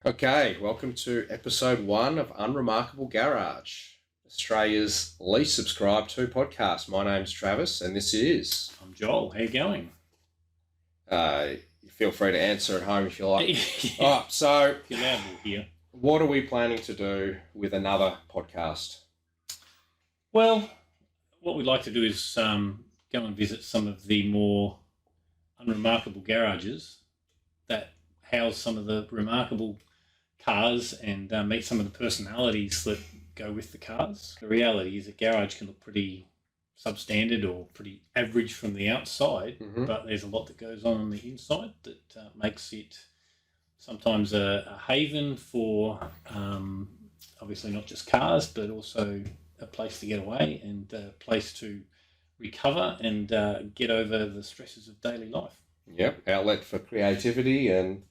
Okay, welcome to episode 1 of Unremarkable Garage, Australia's least subscribed to podcast. My name's Travis, and this is. I'm Joel. How you going? You feel free to answer at home if you like. Yeah. All right, so If you're loud, we'll hear. what are we planning to do with another podcast? Well, what we'd like to do is go and visit some of the more unremarkable garages that house some of the remarkable cars and meet some of the personalities that go with the cars. The reality is a garage can look pretty substandard or pretty average from the outside, but there's a lot that goes on the inside that makes it sometimes a haven for obviously not just cars, but also a place to get away and a place to recover and get over the stresses of daily life. Yep, outlet for creativity and,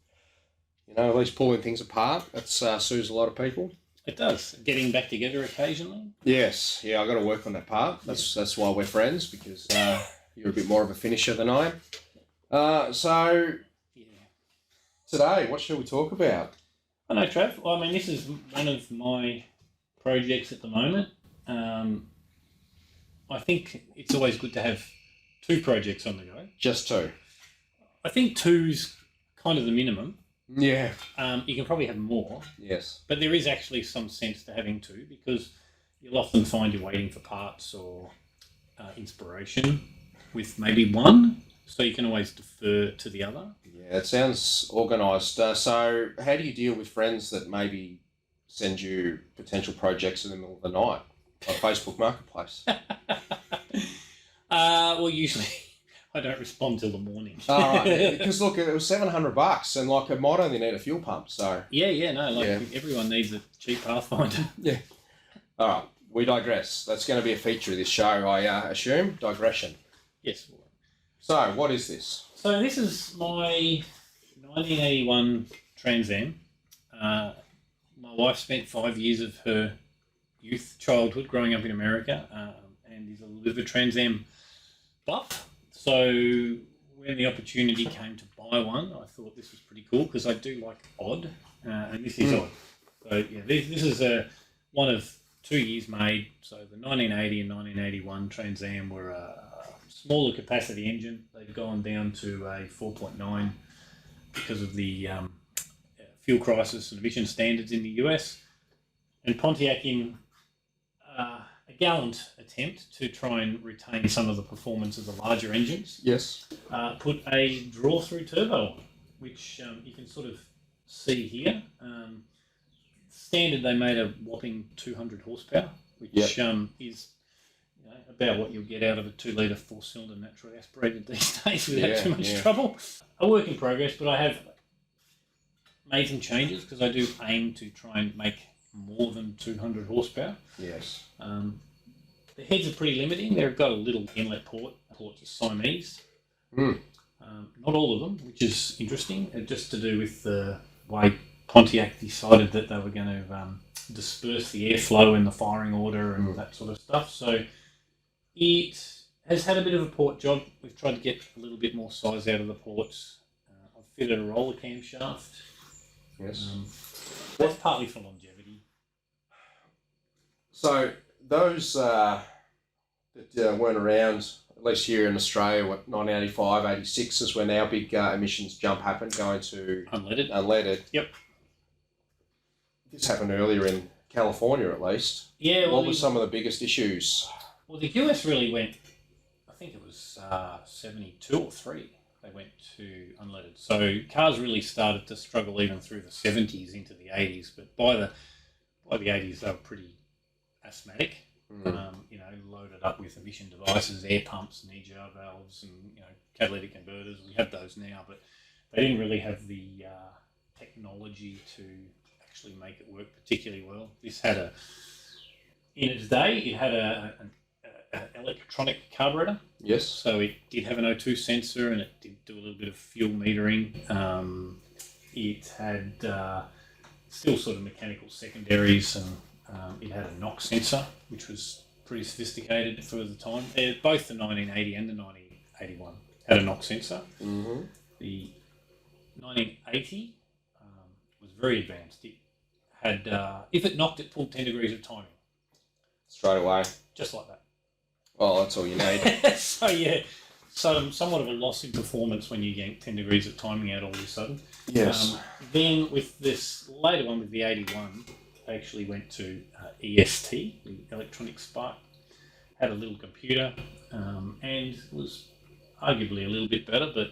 at least pulling things apart. That soothes a lot of people. It does. Getting back together occasionally. Yes, I've got to work on that part. That's why we're friends, because you're a bit more of a finisher than I am. Today, what shall we talk about? I know, Trav. I mean, this is one of my projects at the moment. I think it's always good to have two projects on the go. Just two. I think two's kind of the minimum. Yeah. You can probably have more. Yes. But there is actually some sense to having two, because you'll often find you're waiting for parts or inspiration with maybe one, so you can always defer to the other. Yeah, it sounds organised. So how do you deal with friends that maybe send you potential projects in the middle of the night on Facebook Marketplace? Well, usually I don't respond till the morning. All right, because look, it was $700, and it might only need a fuel pump. So everyone needs a cheap Pathfinder. Yeah. All right, we digress. That's going to be a feature of this show, I assume. Digression. Yes. So, what is this? So this is my 1981 Trans Am. My wife spent 5 years of her childhood growing up in America, and is a liver Trans Am buff. So when the opportunity came to buy one, I thought this was pretty cool, because I do like odd, and this is odd. So yeah, this is one of 2 years made. So the 1980 and 1981 Trans Am were a smaller capacity engine. They've gone down to a 4.9 because of the fuel crisis and emission standards in the US. And Pontiac, in a gallant attempt to try and retain some of the performance of the larger engines, Yes. put a draw-through turbo on, which you can sort of see here. Standard, they made a whopping 200 horsepower, which is about what you'll get out of a 2-litre 4-cylinder naturally aspirated these days without too much trouble. A work in progress, but I have made some changes, because I do aim to try and make more than 200 horsepower. Yes. The heads are pretty limiting. They've got a little inlet port to Siamese. Not all of them, which is interesting, just to do with the way Pontiac decided that they were going to disperse the airflow in the firing order and that sort of stuff. So it has had a bit of a port job. We've tried to get a little bit more size out of the ports. I've fitted a roller cam shaft. Yes. That's partly for longevity. So those that weren't around, at least here in Australia, 1985, 86 is when our big emissions jump happened, going to unleaded. Yep. This happened earlier in California, at least. Yeah. Well, what were some of the biggest issues? Well, the US really went, I think it was 72 or 3, they went to unleaded. So cars really started to struggle even through the 70s into the 80s, but by the 80s they were pretty asthmatic, loaded up with emission devices, air pumps and EGR valves and, catalytic converters. We have those now, but they didn't really have the technology to actually make it work particularly well. This had in its day, it had an electronic carburetor. Yes. So it did have an O2 sensor, and it did do a little bit of fuel metering. It had still sort of mechanical secondaries, and it had a NOx sensor, which was pretty sophisticated for the time. Both the 1980 and the 1981 had a NOx sensor. Mm-hmm. The 1980 was very advanced. It had, if it knocked, it pulled 10 degrees of timing. Straight away. Just like that. Well, that's all you need. So, yeah. So, somewhat of a loss in performance when you yank 10 degrees of timing out all of a sudden. Yes. Then, with this later one, with the 81, I actually went to EST, the Electronic Spark. Had a little computer and was arguably a little bit better, but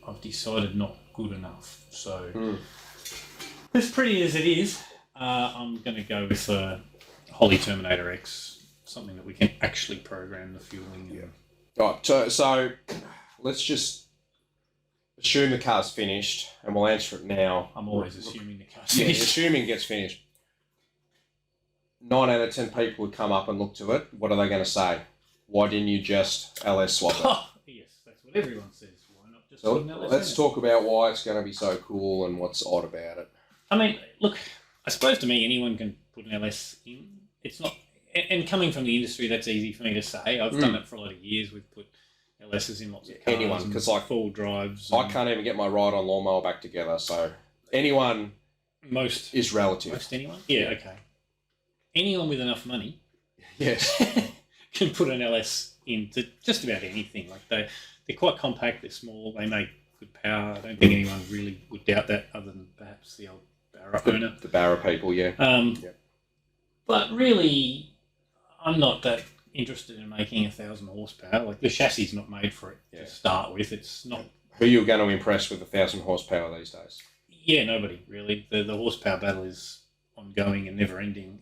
I've decided not good enough. So, as pretty as it is, I'm going to go with Holly Terminator X, something that we can actually program the fueling. Yeah. Right, so let's just assume the car's finished, and we'll answer it now. I'm always assuming the car's Yeah, finished. assuming it gets finished. 9 out of 10 people would come up and look to it. What are they going to say? Why didn't you just LS swap it? Oh, yes, that's what everyone says. Why not just put an LS Let's in it? talk about why it's going to be so cool and what's odd about it. I mean, look, I suppose to me anyone can put an LS in. It's not, and coming from the industry, that's easy for me to say. I've done it for a lot of years. We've put LSs in lots of cars. Anyone, because like full drives. I can't even get my ride-on lawnmower back together. So anyone is relative. Most anyone? Yeah, okay. Anyone with enough money, yes, can put an LS into just about anything. Like they're quite compact. They're small. They make good power. I don't think anyone really would doubt that, other than perhaps the old Barra owner. The Barra people, yeah. But really, I'm not that interested in making 1,000 horsepower. Like the chassis is not made for it to start with. It's not. Who you're going to impress with 1,000 horsepower these days? Yeah, nobody really. The horsepower battle is ongoing and never ending.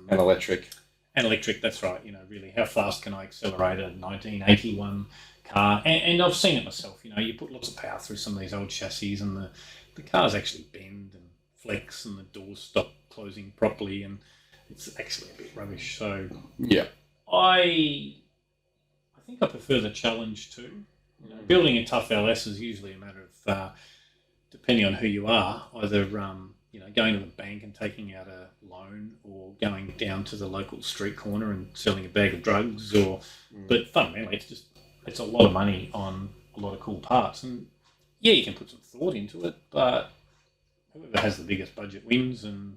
And electric. And electric, that's right. You know, really, how fast can I accelerate a 1981 car? And I've seen it myself. You know, you put lots of power through some of these old chassis, and the cars actually bend and flex, and the doors stop closing properly, and it's actually a bit rubbish. So yeah, I think I prefer the challenge too. You know, building a tough LS is usually a matter of depending on who you are, either going to the bank and taking out a loan, or going down to the local street corner and selling a bag of drugs, but fundamentally it's a lot of money on a lot of cool parts, and yeah, you can put some thought into it, but whoever has the biggest budget wins. And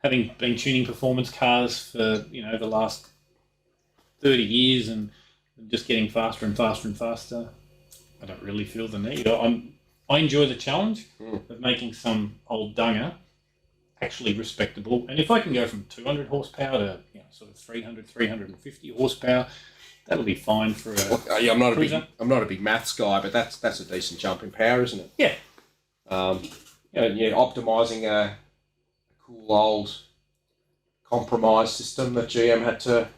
having been tuning performance cars for the last 30 years and just getting faster and faster and faster, I don't really feel the need. I enjoy the challenge of making some old dunger actually respectable. And if I can go from 200 horsepower to sort of 300, 350 horsepower, that'll be fine for a I'm not cruiser. I'm not a big maths guy, but that's a decent jump in power, isn't it? Yeah. Optimizing a cool old compromise system that GM had to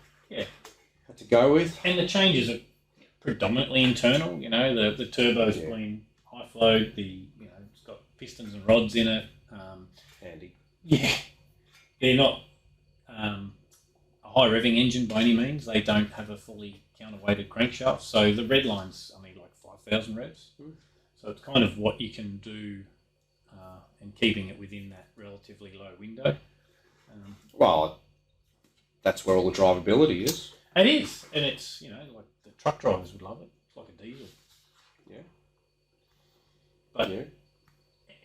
go with. And the changes are predominantly internal. The turbo's been high flow. It's got pistons and rods in it. Handy. Yeah, they're not a high revving engine by any means. They don't have a fully counterweighted crankshaft, so the red line's only like 5,000 revs. So it's kind of what you can do, and keeping it within that relatively low window. Well, that's where all the drivability is. It is, and it's like the truck drivers would love it. It's like a diesel. Yeah. But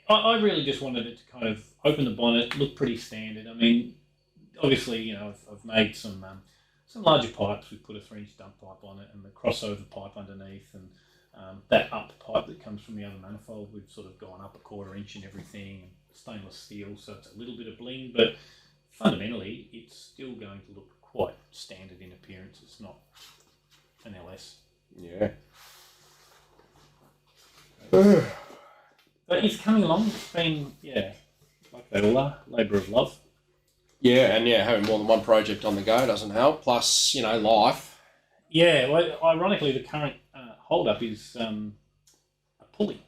I really just wanted it to kind of open the bonnet, look pretty standard. I mean, obviously, I've made some larger pipes. We put a 3-inch dump pipe on it, and the crossover pipe underneath, and that up pipe that comes from the other manifold, we've sort of gone up a 1/4 inch and everything, and stainless steel, so it's a little bit of bling, but fundamentally, it's still going to look quite standard in appearance. It's not an LS. Yeah. But it's coming along. It's been, like they all are, labour of love. Yeah, and having more than one project on the go doesn't help. Plus, life. Yeah, well, ironically, the current hold-up is a pulley.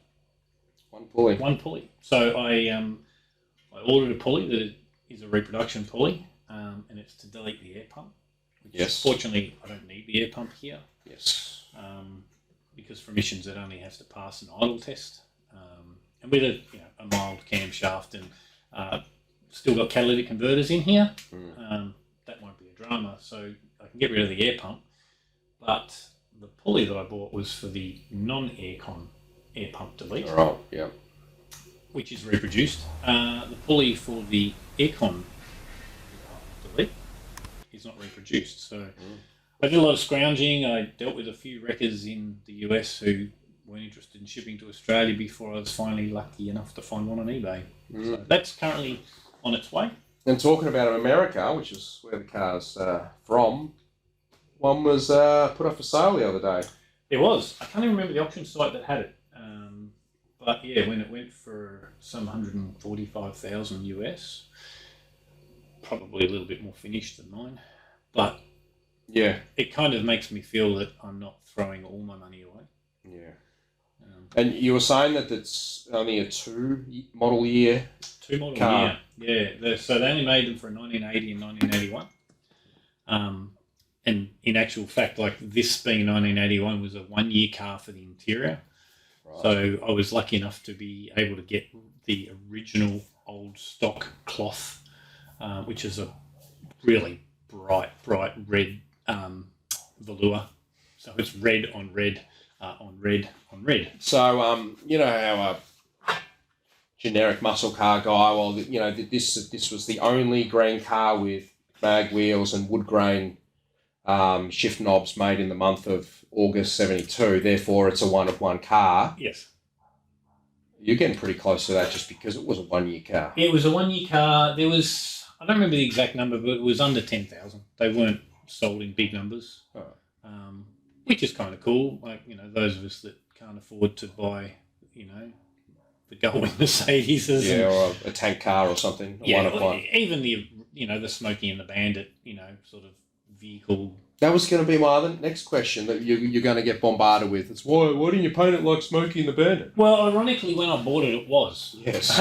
One pulley. So I ordered a pulley that is a reproduction pulley, and it's to delete the air pump. Yes. Fortunately, I don't need the air pump here. Yes. Because for emissions, it only has to pass an idle test. And with a mild camshaft and still got catalytic converters in here, that won't be a drama. So I can get rid of the air pump. But the pulley that I bought was for the non-aircon air pump delete. Right, yeah. which is reproduced. The pulley for the aircon delete is not reproduced. So I did a lot of scrounging. I dealt with a few wreckers in the US who weren't interested in shipping to Australia before I was finally lucky enough to find one on eBay. So that's currently on its way. And talking about America, which is where the car's from, one was put up for sale the other day. There was. I can't even remember the auction site that had it. But yeah, when it went for some 145,000 US, probably a little bit more finished than mine. But yeah, it kind of makes me feel that I'm not throwing all my money away. Yeah. And you were saying that it's only a 2 model year car. Year. Yeah. So they only made them for 1980 and 1981. And in actual fact, like this being 1981 was a 1 year car for the interior. Right. So I was lucky enough to be able to get the original old stock cloth, which is a really bright red velour. So it's red on red on red on red. So you know how a generic muscle car guy, well, you know, this was the only green car with mag wheels and wood grain shift knobs made in the month of August 72. Therefore, it's a one-of-one car. Yes. You're getting pretty close to that just because it was a 1 year car. It was a 1 year car. There was, I don't remember the exact number, but it was under 10,000. They weren't sold in big numbers, which is kind of cool. Like, you know, those of us that can't afford to buy, you know, the Gullwing Mercedes. Or a tank car or something. One-of-one. Even the, you know, the Smokey and the Bandit, you know, sort of vehicle. That was going to be my other next question that you're going to get bombarded with. It's why didn't you paint it like Smokey and the Bandit? Well, ironically, when I bought it, it was. Yes.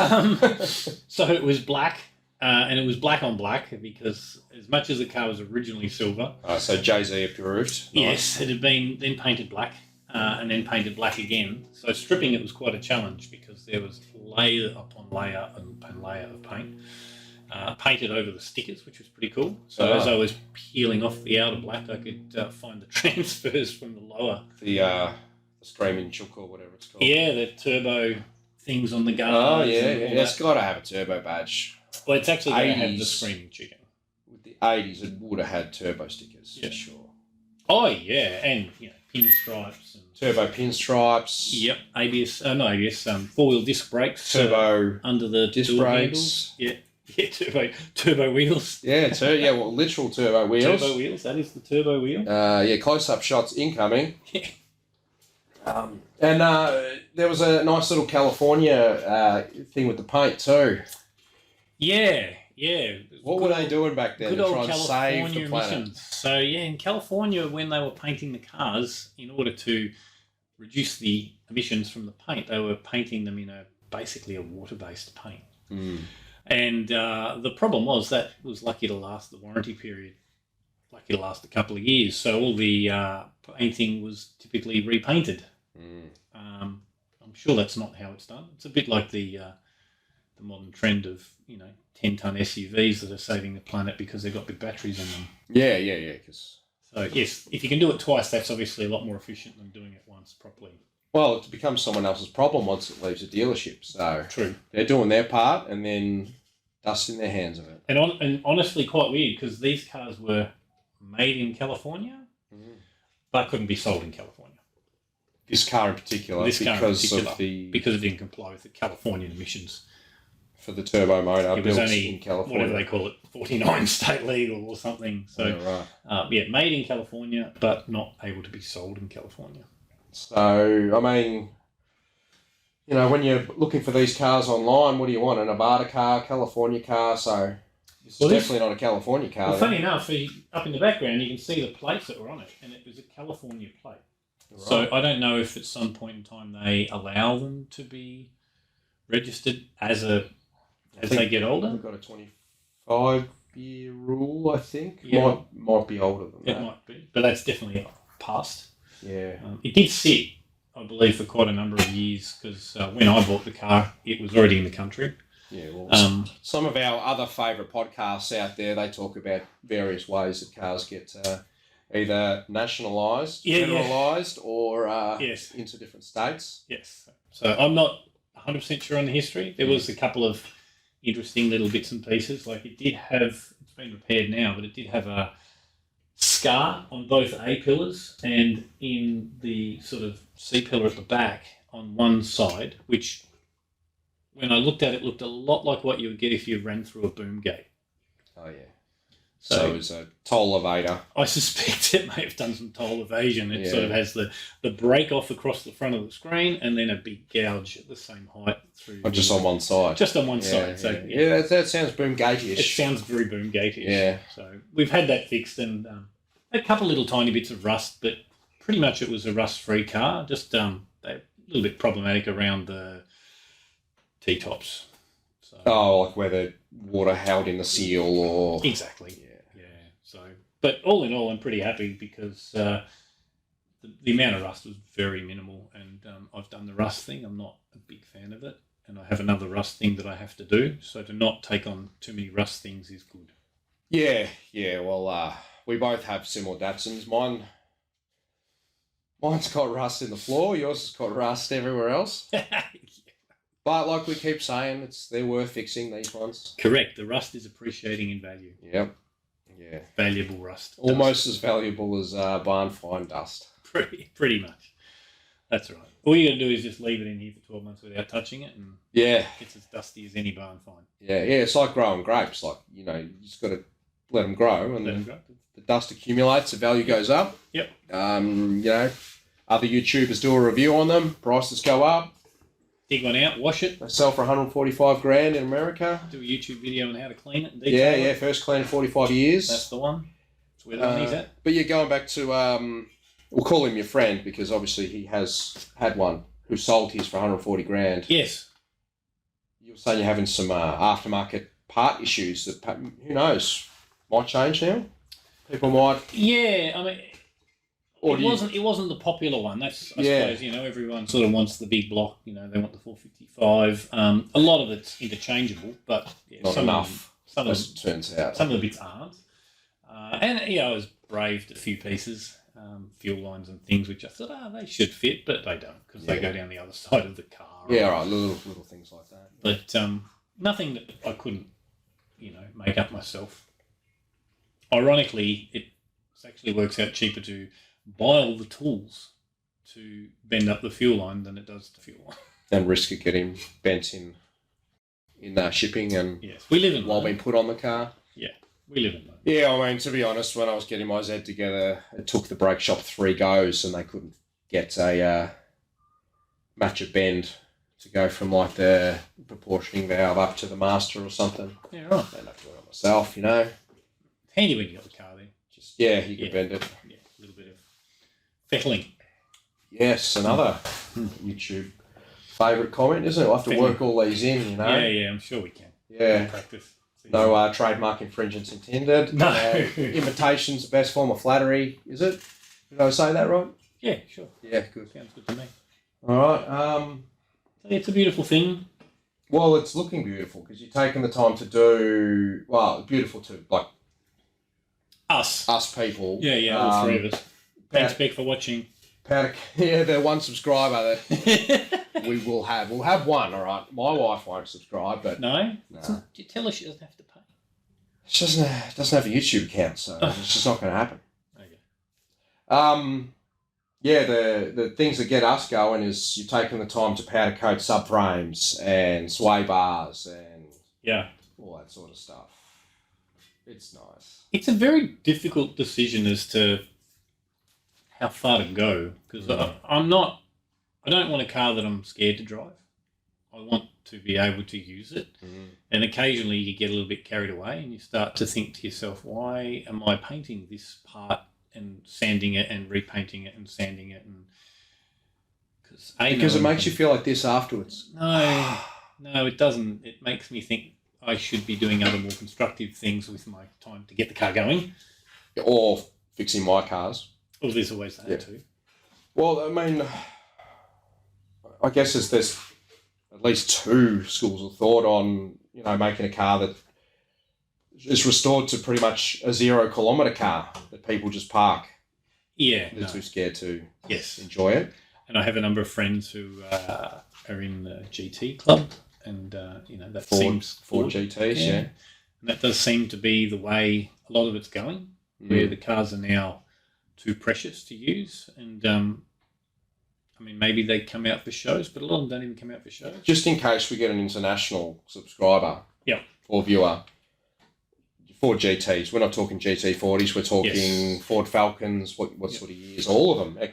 So it was black, and it was black on black because as much as the car was originally silver. So Jay-Z approved. Yes, it had been then painted black, and then painted black again. So stripping it was quite a challenge because there was layer upon layer and layer of paint. Painted over the stickers, which was pretty cool. So as I was peeling off the outer black, I could find the transfers from the lower. The Screaming Chook or whatever it's called. Yeah, the turbo things on the guards. Oh, yeah. It's got to have a turbo badge. Well, it's actually going to have the Screaming Chicken. With the 80s, it would have had turbo stickers, for sure. Oh, yeah, and, you know, pinstripes. And turbo pinstripes. Yep, ABS, not ABS, four-wheel disc brakes. Turbo under the disc brakes. Handles. Yeah, turbo wheels. Yeah, well, literal turbo wheels. Turbo wheels, that is the turbo wheel. Close-up shots incoming. Yeah. And there was a nice little California thing with the paint too. Yeah. What were they doing back then to try and save the planet? Emissions. So, in California, when they were painting the cars, in order to reduce the emissions from the paint, they were painting them in basically a water-based paint. Mm. And the problem was that was lucky to last the warranty period, lucky to last a couple of years. So all the painting was typically repainted. Mm. I'm sure that's not how it's done. It's a bit like the modern trend of 10-ton SUVs that are saving the planet because they've got big batteries in them. Yeah. So yes, if you can do it twice, that's obviously a lot more efficient than doing it once properly. Well, it becomes someone else's problem once it leaves a dealership. So true, they're doing their part and then dusting their hands of it. And honestly, quite weird because these cars were made in California, but couldn't be sold in California. This car in particular, because it didn't comply with the Californian emissions. For the turbo motor, it was only in California, whatever they call it, 49 state legal or something. So, made in California, but not able to be sold in California. So, I mean, when you're looking for these cars online, what do you want? A Nevada car, California car? So, it's definitely not a California car. Well, funny enough, up in the background, you can see the plates that were on it, and it was a California plate. Right. So, I don't know if at some point in time they allow them to be registered as they get older. We've got a 25-year rule, I think. Yeah. Might be older than that. It might be, but that's definitely past. Yeah. It did sit, I believe, for quite a number of years because when I bought the car, it was already in the country. Yeah, well, some of our other favourite podcasts out there, they talk about various ways that cars get either nationalised, federalised, or into different states. Yes. So I'm not 100% sure on the history. There was a couple of interesting little bits and pieces. Like it did have, it's been repaired now, but it did have a scar on both A pillars and in the sort of C pillar at the back on one side, which when I looked at it, looked a lot like what you would get if you ran through a boom gate. Oh, yeah. So it was a toll evader. I suspect it may have done some toll evasion. It sort of has the break off across the front of the screen and then a big gouge at the same height through. Oh, just on one side. Just on one side. So that sounds boom gate-ish. It sounds very boom gate-ish. Yeah. So we've had that fixed and a couple little tiny bits of rust, but pretty much it was a rust-free car. Just a little bit problematic around the T-tops. So, like where the water held in the seal or... Exactly. Yeah. So, but all in all, I'm pretty happy because the amount of rust was very minimal, and I've done the rust thing. I'm not a big fan of it, and I have another rust thing that I have to do. So to not take on too many rust things is good. Yeah. Well, we both have similar Datsuns. Mine's got rust in the floor. Yours has got rust everywhere else. But like we keep saying, they're worth fixing, these ones. Correct. The rust is appreciating in value. Yep. Yeah. Valuable rust. Almost as valuable as barn fine dust. Pretty much. That's right. All you got to do is just leave it in here for 12 months without touching it, and it's as dusty as any barn fine. Yeah. It's like growing grapes. Like, you just got to let them grow, and then the dust accumulates, the value goes up. Yep. Other YouTubers do a review on them, prices go up. Dig one out, wash it. They sell for $145,000 in America. Do a YouTube video on how to clean it. And detail it. First clean in 45 years. That's the one. That's where the money's at. But you're going back to, we'll call him your friend because obviously he has had one who sold his for $140,000. Yes. You were saying you're having some aftermarket part issues that, who knows, might change now? People might... Yeah, I mean... It wasn't the popular one. That's I suppose everyone sort of wants the big block. They want the 455. A lot of it's interchangeable, but not enough. As it turns out, some of the bits aren't. And I was braved a few pieces, fuel lines and things, which I thought they should fit, but they don't because they go down the other side of the car. Yeah, right. Little things like that. But nothing that I couldn't, make up myself. Ironically, it actually works out cheaper to buy all the tools to bend up the fuel line than it does the fuel line. And risk it getting bent in shipping and we live in while being put on the car. Yeah, we live in London. Yeah, I mean, to be honest, when I was getting my Z together, it took the brake shop 3 goes and they couldn't get a match a bend to go from like the proportioning valve up to the master or something. Yeah, right. I ended up doing it myself, Handy when you got the car there. Just you can bend it. Yeah, a little bit of fettling. Yes, another YouTube favourite comment, isn't it? We'll have to work all these in, Yeah, I'm sure we can. Yeah. Practice. No trademark infringements intended. No. Imitation's the best form of flattery, is it? Did I say that right? Yeah, sure. Yeah, good. Sounds good to me. All right. It's a beautiful thing. Well, it's looking beautiful because you're taking the time to do, beautiful too, like us people. Yeah, all 3 of us. Thanks, Beck, for watching. The one subscriber that we will have. We'll have one, all right. My wife won't subscribe, but... No? You tell her she doesn't have to pay. She doesn't have a YouTube account, so it's just not going to happen. Okay. The things that get us going is you're taking the time to powder coat subframes and sway bars and all that sort of stuff. It's nice. It's a very difficult decision as to how far to go because I don't want a car that I'm scared to drive. I want to be able to use it. And occasionally you get a little bit carried away and you start to think to yourself, why am I painting this part and sanding it and repainting it and sanding it? And because it makes you feel like this afterwards. No, it doesn't. It makes me think I should be doing other more constructive things with my time to get the car going. Or fixing my cars. Well, there's always that too. Well, I mean, I guess there's at least 2 schools of thought on, making a car that is restored to pretty much a 0-kilometre car that people just park. Yeah. They're too scared to yes. enjoy it. and I have a number of friends who are in the GT club, and that seems Ford GTs, yeah. And that does seem to be the way a lot of it's going, where the cars are now too precious to use, and maybe they come out for shows, but a lot of them don't even come out for shows. Just in case we get an international subscriber, yeah, or viewer. Ford GTs. We're not talking GT40s. We're talking Ford Falcons. What sort of years? All of them.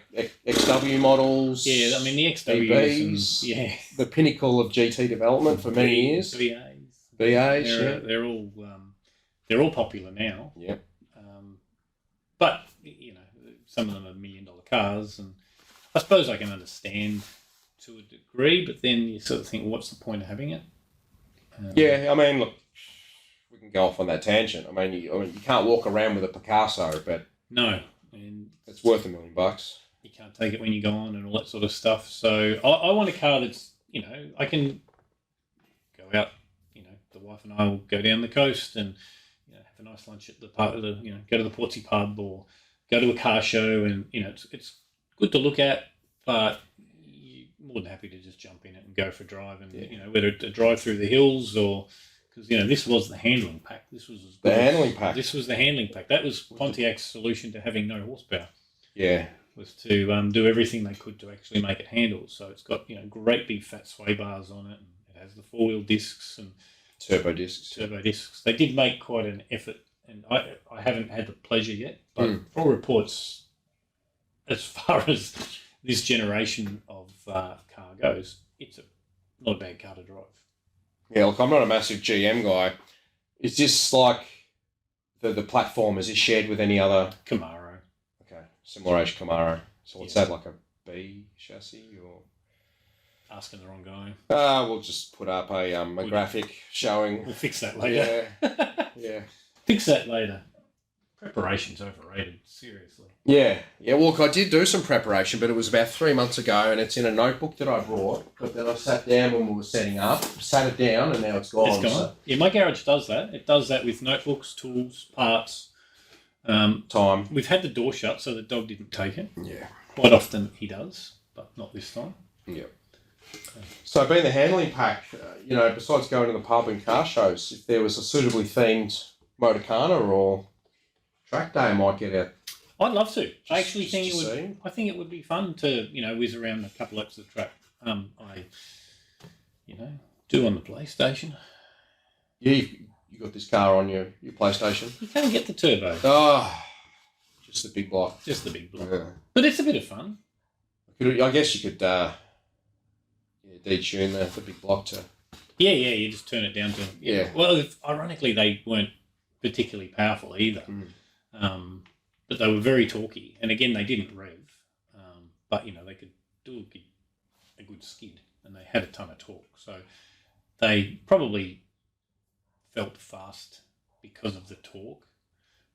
XW models. Yeah, the XWs. EVs, the pinnacle of GT development for many years. BAs. They're all popular now. Yeah. But some of them are $1 million cars, and I suppose I can understand to a degree. But then you sort of think, well, what's the point of having it? Look. We can go off on that tangent. You can't walk around with a Picasso, but no, and it's worth $1 million. You can't take it when you go on and all that sort of stuff. So I want a car that's I can go out. The wife and I will go down the coast and have a nice lunch at the part of the go to the Portsea pub or go to a car show, and it's good to look at, but you're more than happy to just jump in it and go for a drive, and whether to drive through the hills or. Because this was the handling pack. This was as good This was the handling pack. That was Pontiac's solution to having no horsepower. Yeah, was to do everything they could to actually make it handle. So it's got great big fat sway bars on it, and it has the 4-wheel discs and turbo discs. They did make quite an effort, and I haven't had the pleasure yet. But for all reports, as far as this generation of car goes, it's not a bad car to drive. Yeah, look, I'm not a massive GM guy. Is this like the platform? Is it shared with any other Camaro? Okay, similar age Camaro. So what's that, like a B chassis or? Asking the wrong guy. We'll just put up a graphic showing. We'll fix that later. Yeah. Fix that later. Preparation's overrated, seriously. Yeah. Well, look, I did do some preparation, but it was about 3 months ago, and it's in a notebook that I brought. But then I sat down when we were setting up, sat it down, and now it's gone. It's gone. So. Yeah, my garage does that. It does that with notebooks, tools, parts. Time. We've had the door shut, so the dog didn't take it. Yeah. Quite often he does, but not this time. Yeah. So being the handling pack, besides going to the pub and car shows, if there was a suitably themed Motorcana or track day, I might get out. I'd love to. I actually think it would. I think it would be fun to whiz around a couple laps of the track. I do on the PlayStation. Yeah, you got this car on your PlayStation. You can't get the turbo. Oh, just the big block. Just the big block. Yeah. But it's a bit of fun. I guess you could detune the big block to. Yeah. You just turn it down to. Yeah. Well, ironically, they weren't particularly powerful either. But they were very torquey, and again, they didn't rev. But they could do a good skid, and they had a ton of torque. So they probably felt fast because of the torque,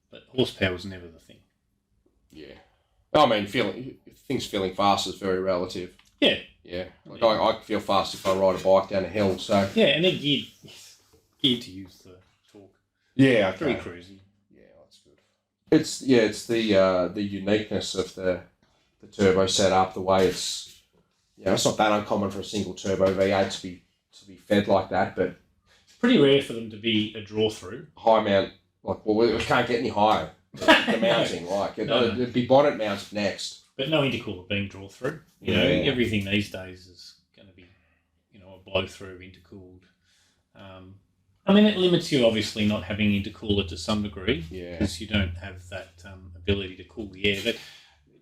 but horsepower was never the thing. Yeah. Things feeling fast is very relative. Yeah. Yeah. I feel fast if I ride a bike down a hill. So. Yeah, and they're geared to use the torque. Yeah. Okay. Very cruisy. It's the uniqueness of the turbo setup, the way it's it's not that uncommon for a single turbo V8 to be fed like that, but it's pretty rare for them to be a draw through. High mount, we can't get any higher. The mounting, it'd be bonnet mounted next. But no intercooler being draw through. Everything these days is going to be a blow through intercooled. It limits you, obviously, not having intercooler to some degree, because you don't have that ability to cool the air.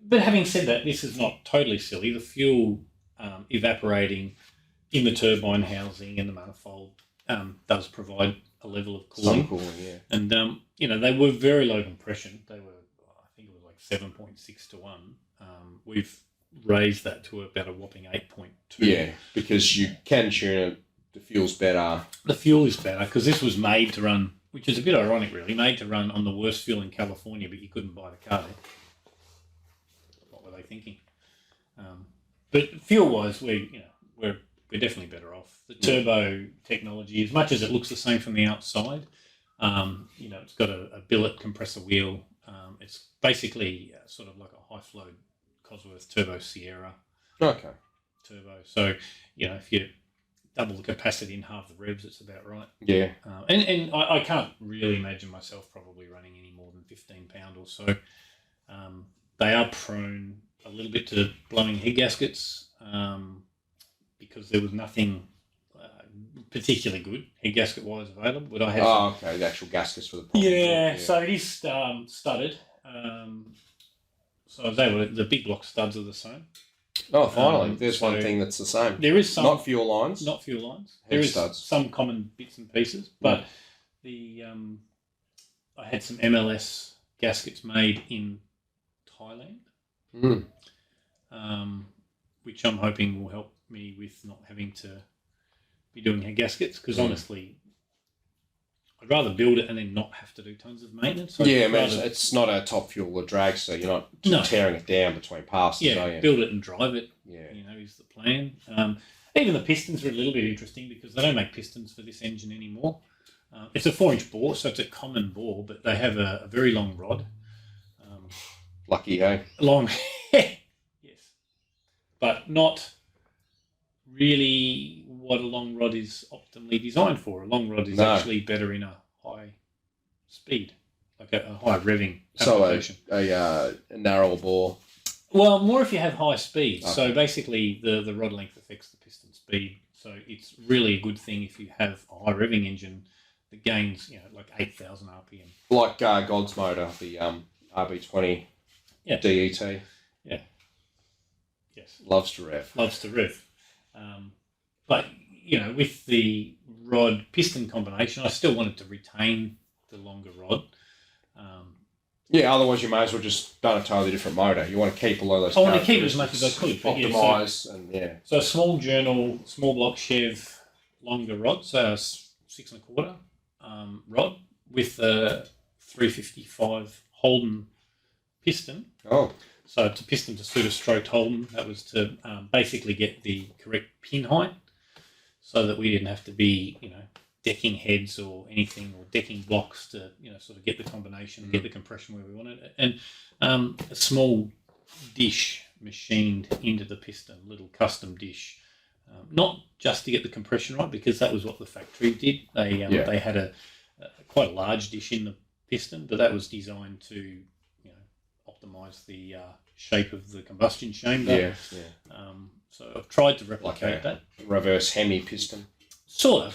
But having said that, this is not totally silly. The fuel evaporating in the turbine housing and the manifold does provide a level of cooling. Some cooling, yeah. And, they were very low compression. They were, I think it was like 7.6 to 1. We've raised that to about a whopping 8.2. Yeah, because you can tune it. The fuel's better. The fuel is better because this was made to run, which is a bit ironic, really, made to run on the worst fuel in California, but you couldn't buy the car there. What were they thinking? But fuel-wise, we're definitely better off. The turbo technology, as much as it looks the same from the outside, it's got a billet compressor wheel. It's basically sort of like a high-flow Cosworth Turbo Sierra. Okay. turbo. So, if you double the capacity in half the revs, it's about right. Yeah. And I can't really imagine myself probably running any more than 15 pound or so. They are prone a little bit to blowing head gaskets because there was nothing particularly good head gasket wise available. But I had okay, the actual gaskets for the problem. yeah, so it is studded. So I was able to, the big block studs are the same. Oh, finally, there's one thing that's the same. There is some not fuel lines. Not fuel lines. Head There is studs. some common bits and pieces, but the I had some MLS gaskets made in Thailand, which I'm hoping will help me with not having to be doing head gaskets. Because honestly, I'd rather build it and then not have to do tons of maintenance. So it's not a top fuel or dragster. You're not tearing it down between passes. Yeah, build it and drive it. Yeah, is the plan. Even the pistons are a little bit interesting because they don't make pistons for this engine anymore. It's a 4-inch bore, so it's a common bore, but they have a very long rod. Lucky, hey? Long, yes. But not really what a long rod is optimally designed for. A long rod is actually better in a high speed, like a high revving application. So a narrower bore. Well, more if you have high speed. Okay. So basically the rod length affects the piston speed. So it's really a good thing if you have a high revving engine that gains, like 8,000 RPM. Like God's motor, the RB20 DET. Yeah. Yes. Loves to rev. But, with the rod piston combination, I still wanted to retain the longer rod. Otherwise you may as well just done a totally different motor. You want to keep a lot of those. I want to keep as much as I could. Optimise So a small journal, small block Chev, longer rod, so 6 1/4 rod with a 355 Holden piston. Oh. So it's a piston to suit a stroked Holden. That was to basically get the correct pin height so that we didn't have to be, decking heads or anything or decking blocks to, sort of get the combination and get the compression where we wanted it. And a small dish machined into the piston, a little custom dish. Not just to get the compression right, because that was what the factory did. They had a quite a large dish in the piston, but that was designed to optimize the shape of the combustion chamber. So I've tried to replicate that. Reverse Hemi piston. Sort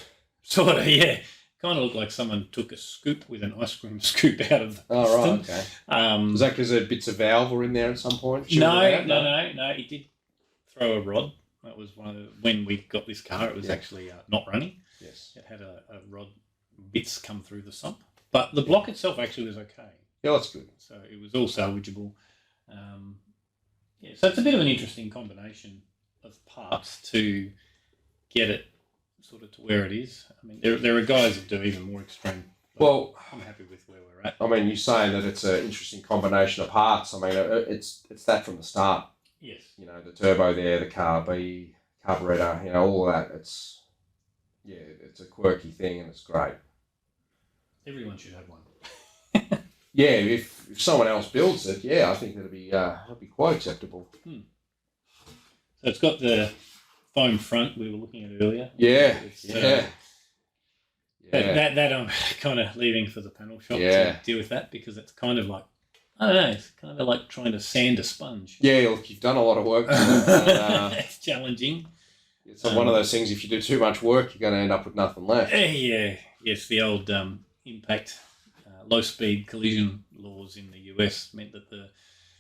of, yeah. Kind of looked like someone took a scoop with an ice cream scoop out of the piston. Oh, right, okay. Was that because bits of valve were in there at some point? No. It did throw a rod. That was when we got this car, it was actually not running. Yes. It had a rod bits come through the sump. But the block itself actually was okay. Yeah, that's good. So it was all salvageable. So it's a bit of an interesting combination of parts to get it sort of to where it is. I mean, there are guys that do even more extreme. Well, I'm happy with where we're at. I mean, you're saying that it's an interesting combination of parts. I mean, it's that from the start. Yes. The turbo there, the carburetor, all of that. It's a quirky thing and it's great. Everyone should have one. Yeah, if someone else builds it, I think that'd be quite acceptable. So it's got the foam front we were looking at earlier. Yeah. That I'm kind of leaving for the panel shop to deal with that, because it's kind of like, I don't know, it's kind of like trying to sand a sponge. Yeah, look, you've done a lot of work. It's challenging. It's one of those things, if you do too much work, you're going to end up with nothing left. Yes, the old impact, low-speed collision laws in the US meant that the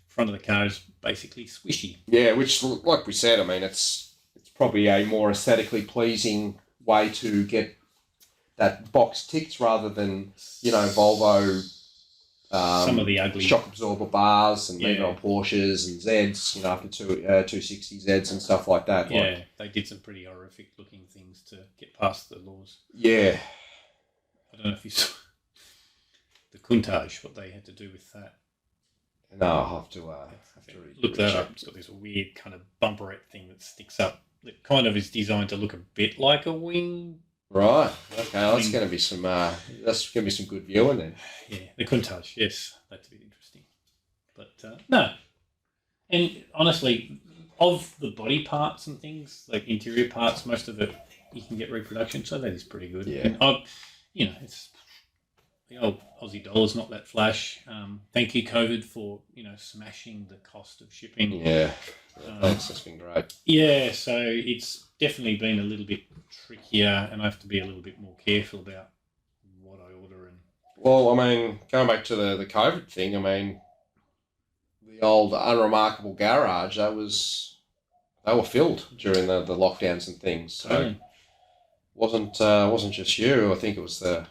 front of the car is basically squishy. Yeah, which, like we said, I mean, it's probably a more aesthetically pleasing way to get that box ticked rather than, Volvo... some of the ugly shock absorber bars and even on Porsches and Zs, up to 260 Zs and stuff like that. Yeah, they did some pretty horrific looking things to get past the laws. Yeah. I don't know if you saw the Countach, what they had to do with that. No, I'll have to look that up. It's got this weird kind of bumperette thing that sticks up. It kind of is designed to look a bit like a wing. Right. Okay. That's going to be some. That's going to be some good viewing then. Yeah, the Countach. Yes, that's a bit interesting. But no, and honestly, of the body parts and things, like interior parts, most of it you can get reproduction, so that is pretty good. Yeah. And it's the old Aussie dollar's not that flash. Thank you, COVID, for smashing the cost of shipping. Yeah. Thanks. That's been great. Yeah, so it's definitely been a little bit trickier, and I have to be a little bit more careful about what I order. And Well, I mean, going back to the COVID thing, I mean, the old Unremarkable garage, they were filled during the lockdowns and things. So Totally. wasn't just you. I think it was the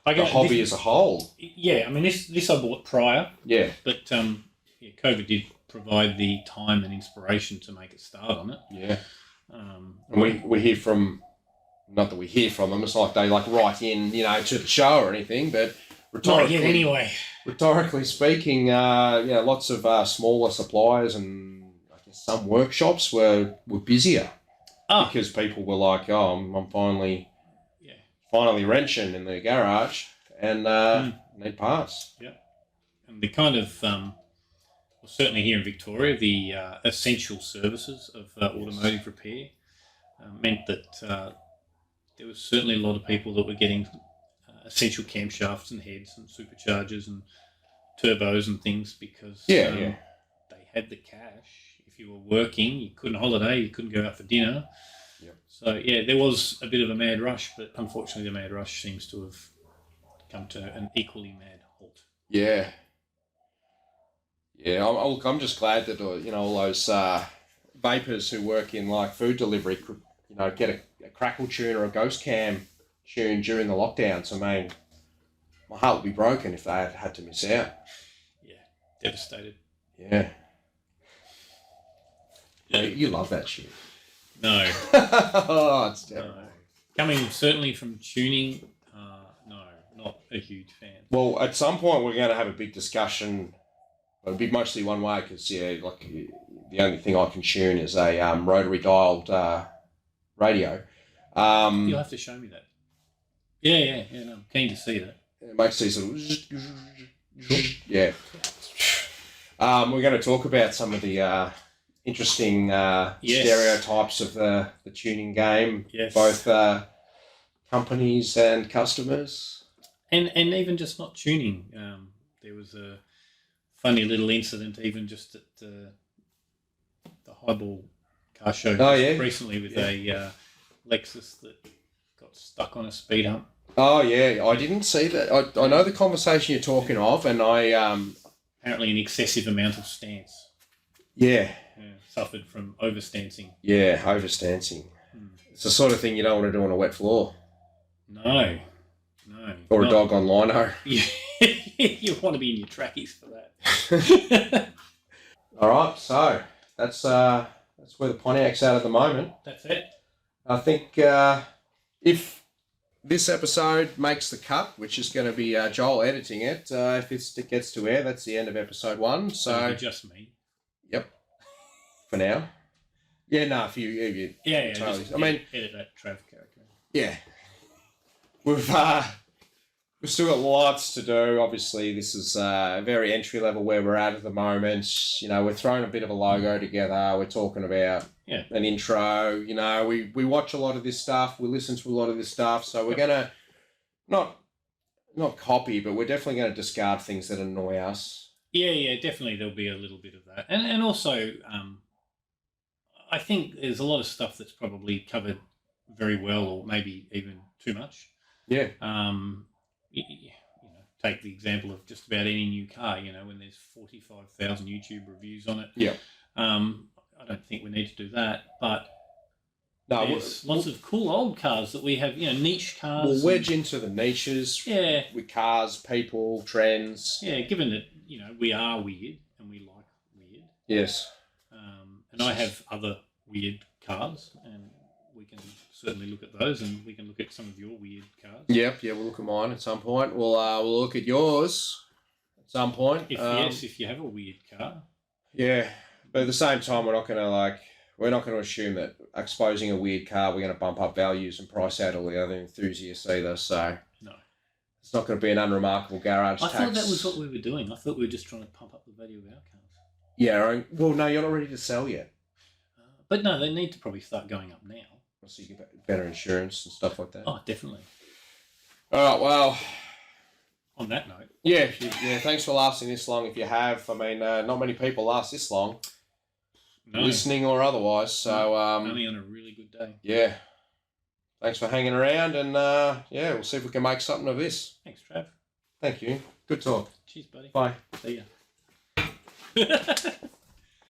hobby as a whole. Yeah, I mean this I bought prior, Yeah. but COVID did provide the time and inspiration to make it start on it. Yeah. And we hear from, not that we hear from them, it's like they write in, to the show or anything, but Not yet, anyway. Rhetorically speaking, lots of smaller suppliers and I guess some workshops were busier because people were like, "Oh, I'm finally wrenching in the garage and need parts." Yeah, and the kind of well, certainly here in Victoria, the essential services of automotive repair meant that there was certainly a lot of people that were getting essential camshafts and heads and superchargers and turbos and things because they had the cash. If you were working, you couldn't holiday, you couldn't go out for dinner. Yep. So there was a bit of a mad rush, but unfortunately the mad rush seems to have come to an equally mad halt. Yeah. Yeah, I'm just glad that all those vapors who work in food delivery could get a crackle tune or a ghost cam tune during the lockdowns. I mean, my heart would be broken if they had to miss out. Yeah, devastated. Yeah. You love that shit. No. Oh, it's terrible. No. Coming certainly from tuning, no, not a huge fan. Well, at some point we're going to have a big discussion. It'll be mostly one way because, the only thing I can tune is a rotary dialed radio. You'll have to show me that. Yeah, no, I'm keen to see that. It makes these little... Yeah. We're going to talk about some of the interesting stereotypes of the tuning game, both companies and customers. And even just not tuning. There was a funny little incident even just at the Highball car show recently with a Lexus that got stuck on a speed hump. Oh, yeah. I didn't see that. I know the conversation you're talking of, and I... apparently an excessive amount of stance. Yeah. Suffered from overstancing. Yeah, overstancing. It's the sort of thing you don't want to do on a wet floor. No. Or a dog on lino. You want to be in your trackies for that. All right, so that's where the Pontiac's at the moment. That's it. I think if this episode makes the cut, which is going to be Joel editing it, if it gets to air, that's the end of episode 1. So just me. Yep. For now. Yeah, no, if you yeah, totally. Just, I mean, edit that Trav character. Yeah. We've still got lots to do. Obviously, this is very entry level where we're at the moment. We're throwing a bit of a logo together. We're talking about an intro. We watch a lot of this stuff. We listen to a lot of this stuff. So we're gonna not copy, but we're definitely going to discard things that annoy us. Yeah, definitely there'll be a little bit of that, and also I think there's a lot of stuff that's probably covered very well, or maybe even too much. Yeah. Take the example of just about any new car. When there's 45,000 YouTube reviews on it. Yeah. I don't think we need to do that, but no, there's lots of cool old cars that we have. Niche cars. We'll wedge into the niches. Yeah. With cars, people, trends. Yeah, given that we are weird and we like weird. Yes. And I have other weird cars, and we can certainly look at those, and we can look at some of your weird cars. Yep, we'll look at mine at some point. We'll look at yours at some point. If you have a weird car. Yeah, but at the same time, we're not going to assume that exposing a weird car, we're going to bump up values and price out all the other enthusiasts either. So no, it's not going to be an unremarkable garage tax. I thought that was what we were doing. I thought we were just trying to pump up the value of our cars. Yeah. Well, no, you're not ready to sell yet. But no, they need to probably start going up now. So you get better insurance and stuff like that. Oh, definitely. All right, well, on that note. Yeah, thanks for lasting this long if you have. I mean, not many people last this long, listening or otherwise. So only on a really good day. Yeah. Thanks for hanging around, and we'll see if we can make something of this. Thanks, Trav. Thank you. Good talk. Cheers, buddy. Bye. See ya.